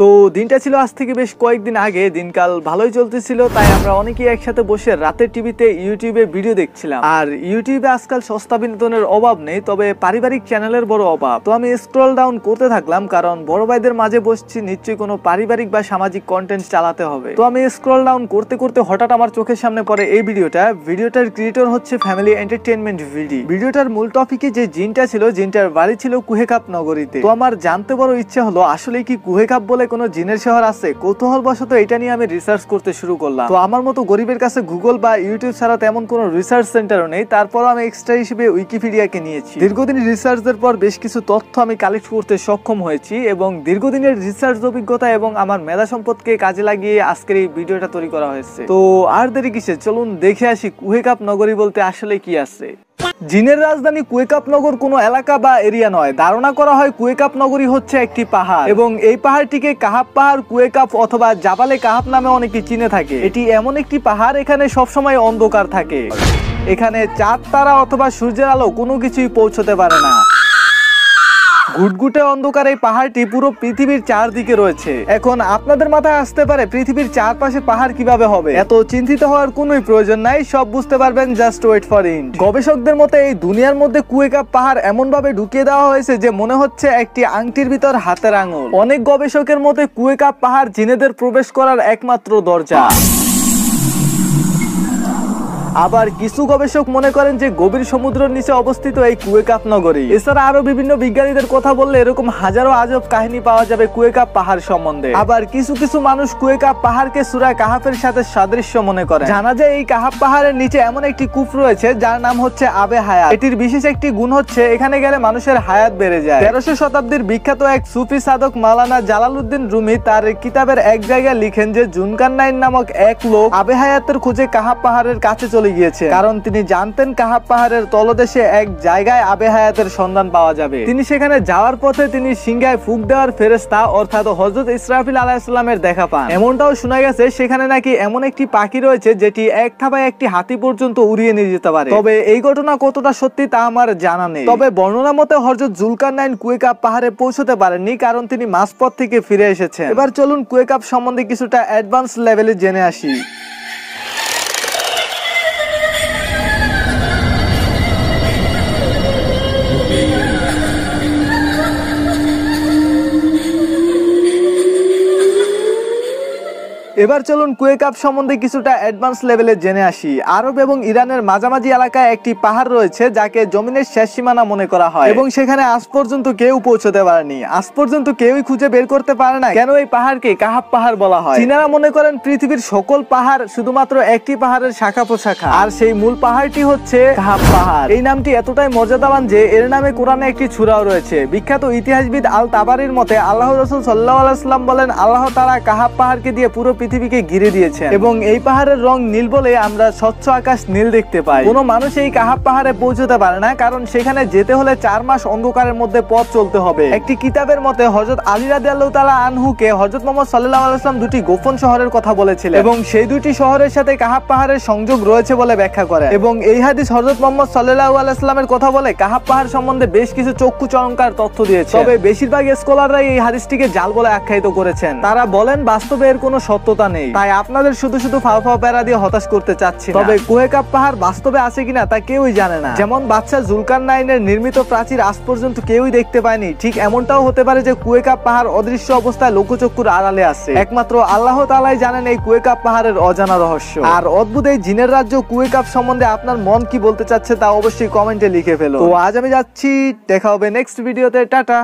তো দিনটা ছিল আজ থেকে বেশ কয়েকদিন আগে, দিনকাল ভালোই চলতেছিল, তাই আমরা অনেকেই একসাথে বসে রাতের টিভিতে ইউটিউবে ভিডিও দেখছিলাম। আর ইউটিউবে আজকাল সস্তা বিনোদনের অভাব নেই, তবে পারিবারিক চ্যানেলের বড় অভাব। তো আমি স্ক্রল ডাউন করতে থাকলাম, কারণ বড় ভাইদের মাঝে বসছি, নিশ্চয়ই কোনো পারিবারিক বা সামাজিক কন্টেন্ট চালাতে হবে। তো আমি স্ক্রল ডাউন করতে করতে হঠাৎ আমার চোখের সামনে পড়ে এই ভিডিওটার ক্রিয়েটর হচ্ছে ফ্যামিলি এন্টারটেইনমেন্ট ভিডিওটার মূল টপিকে যে জিনটা ছিল, জিনটার বাড়ি ছিল কুহেকাপ নগরীতে। তো আমার জানতে বড় ইচ্ছে হলো আসলে কি কুহেকাপ বলে কোনো জিনের শহর আছে। কৌতূহলবশত এটা নিয়ে আমি রিসার্চ করতে শুরু করলাম। তো আমার মতো গরিবের কাছে গুগল বা ইউটিউব ছাড়া তেমন কোনো রিসার্চ সেন্টারও নেই, তারপর আমি এক্সট্রা হিসেবে উইকিপিডিয়াকে নিয়েছি। দীর্ঘদিন রিসার্চের পর বেশ কিছু তথ্য আমি কালেক্ট করতে সক্ষম হয়েছি, এবং দীর্ঘদিনের রিসার্চ অভিজ্ঞতা এবং আমার মেধা সম্পদকে কাজে লাগিয়ে আজকের এই ভিডিওটা তৈরি করা হয়েছে। তো আর দেরি কিসে, চলুন দেখে আসি কুহেকাপ নগরী বলতে আসলে কি আছে। জিনের রাজধানী কুহেকাপ নগর কোনো এলাকা বা এরিয়া নয়। ধারণা করা হয় কুহেকাপ নগরী হচ্ছে একটি পাহাড়, এবং এই পাহাড়টিকে কাহাপ পাহাড়, কুহেকাপ অথবা জাবালে কাহাপ নামে অনেকে চিনে থাকে। এটি এমন একটি পাহাড়, এখানে সবসময় অন্ধকার থাকে। এখানে চাঁদ, তারা অথবা সূর্যের আলো কোনো কিছুই পৌঁছতে পারে না। ঘুটঘুটে অন্ধকার এই পাহাড়টি পুরো পৃথিবীর চারদিকে রয়েছে। এখন আপনাদের মাথায় আসতে পারে পৃথিবীর চারপাশে পাহাড় কিভাবে হবে। এত চিন্তিত হওয়ার কোনোই প্রয়োজন নাই, সব বুঝতে পারবেন, জাস্ট ওয়েট ফর ইট। গবেষকদের মতে এই দুনিয়ার মধ্যে কুহেকাপ পাহাড় এমন ভাবে ঢুকিয়ে দেওয়া হয়েছে যে মনে হচ্ছে একটি আংটির ভিতর হাতের আঙুল। অনেক গবেষকের মতে কুহেকাপ পাহাড় জিনেদের প্রবেশ করার একমাত্র দরজা। আবার কিছু গবেষক মনে করেন যে গভীর সমুদ্রের নিচে অবস্থিত এই কুহেকাপ নগরী। এছাড়া আরো বিভিন্ন বিজ্ঞানীদের কথা বললে এরকম হাজারো আজব কাহিনী পাওয়া যাবে কুহেকাপ পাহাড় সম্বন্ধে। আবার কিছু কিছু মানুষ কুহেকাপ পাহাড়কে সূরা কাহাফের সাথে সাদৃশ্য মনে করে। জানা যায় এই কাহাপ পাহাড়ের নিচে এমন একটি কূপ রয়েছে যার নাম হচ্ছে আবে হায়াত। এটির বিশেষ একটি গুণ হচ্ছে এখানে গেলে মানুষের হায়াত বেড়ে যায়। 1300 শতাব্দীর বিখ্যাত এক সুফি সাধক মাওলানা জালালউদ্দিন রুমি তার কিতাবের এক জায়গায় লিখেন যে জুনকান্নাইন নামক এক লোক আবে হায়াতের খোঁজে কাহাপ পাহাড়ের কাছে চলে গিয়েছে, কারণ তিনি জানতেন কাহাপ পাহাড়ের তলদেশে এক জায়গায় আবে হায়াতের সন্ধান পাওয়া যাবে। তিনি সেখানে যাওয়ার পথে তিনি সিংহায় ফুঁক দেওয়ার ফেরেশতা অর্থাৎ হযরত ইসরাফিল আলাইহিস সালামের দেখা পান। এমনটাও শোনা গেছে সেখানে নাকি এমন একটি পাখি রয়েছে যেটি এক থাবায় একটি হাতি পর্যন্ত উড়িয়ে নিয়ে যেতে পারে। তবে এই ঘটনা কতটা সত্যি তা আমার জানা নেই। তবে বর্ণনা মতে হযরত জুলকারনাইন কুহেকাপ পাহাড়ে পৌঁছতে পারেননি, কারণ তিনি মাঝপথ থেকে ফিরে এসেছেন। এবার চলুন কুহেকাপ সম্বন্ধে কিছুটা অ্যাডভান্স লেভেলে জেনে আসি। এবার চলুন কুহেকাপ সম্বন্ধে কিছুটা অ্যাডভান্স লেভেলে জেনে আসি। আরব এবং ইরানের মাঝামাঝি এলাকায় একটি পাহাড় রয়েছে যাকে জমিনের শেষ সীমানা মনে করা হয়, এবং সেখানে আজ পর্যন্ত কেউ পৌঁছতে পারেনি। আজ পর্যন্ত কেউই খুঁজে বের করতে পারে না কেন এই পাহাড়কে কাহাপ পাহাড় বলা হয়। চীনারা মনে করেন পৃথিবীর সকল পাহাড় শুধুমাত্র একটি পাহাড়ের শাখা প্রশাখা, আর সেই মূল পাহাড়টি হচ্ছে কাহাপ পাহাড়। এই নামটি এতটাই মর্যাদাবান যে এর নামে কোরআনে একটি সূরাও রয়েছে। বিখ্যাত ইতিহাসবিদ আল তাবারির মতে আল্লাহ রাসূল সাল্লাল্লাহু আলাইহি ওয়াসাল্লাম বলেন, আল্লাহ তাআলা কাহাপ পাহাড়কে দিয়ে পুরো পৃথিবীকে ঘিরে দিয়েছেন, এবং এই পাহাড়ের রং নীল বলে আমরা স্বচ্ছ আকাশ নীল দেখতে পাই। কোনো মানুষ এই কাহাপ পাহাড়ে পৌঁছতে পারে না, কারণ সেখানে যেতে হলে 4 মাস অন্ধকারের মধ্যে পথ চলতে হবে। একটি কিতাবের মতে হযরত আলী রাদিয়াল্লাহু তাআলা আনহুকে হযরত মুহাম্মদ সাল্লাল্লাহু আলাইহি ওয়াসাল্লাম দুটি গোপন শহরের কথা বলেছিলেন, এবং সেই দুটি শহরের সাথে কাহাপ পাহাড়ের সংযোগ রয়েছে বলে ব্যাখ্যা করে। এবং এই হাদিস হযরত মুহাম্মদ সাল্লাল্লাহু আলাইহি ওয়াসাল্লামের কথা বলে কাহাপ পাহাড় সম্বন্ধে বেশ কিছু চক্ষু চমৎকার তথ্য দিয়েছে। তবে বেশিরভাগ স্কলাররাই এই হাদিসটিকে জাল বলে আখ্যায়িত করেছেন। তারা বলেন বাস্তবে এর কোনো সত্যতা নেই, তাই আপনাদের শুধু শুধু ফাও প্যারা দিয়ে হতাশ করতে চাচ্ছি না। তবে কুহেকাপ পাহাড় বাস্তবে আছে কিনা তা কেউই জানে না। যেমন বাদশা জুলকারনাইনের নির্মিত প্রাচীর আজ পর্যন্ত কেউই দেখতে পায়নি, ঠিক এমনটাও হতে পারে যে কুহেকাপ পাহাড় অদৃশ্য অবস্থায় লোকচক্ষুর আড়ালে আছে। একমাত্র আল্লাহ তাআলাই জানেন এই কুহেকাপ পাহাড়ের অজানা রহস্য। আর অদ্ভুত এই জিনের রাজ্য কুহেকাপ সম্বন্ধে আপনার মন কি বলতে চাচ্ছে তা অবশ্যই কমেন্টে লিখে ফেলো। তো আজ আমি যাচ্ছি, দেখা হবে নেক্সট ভিডিওতে, টাটা।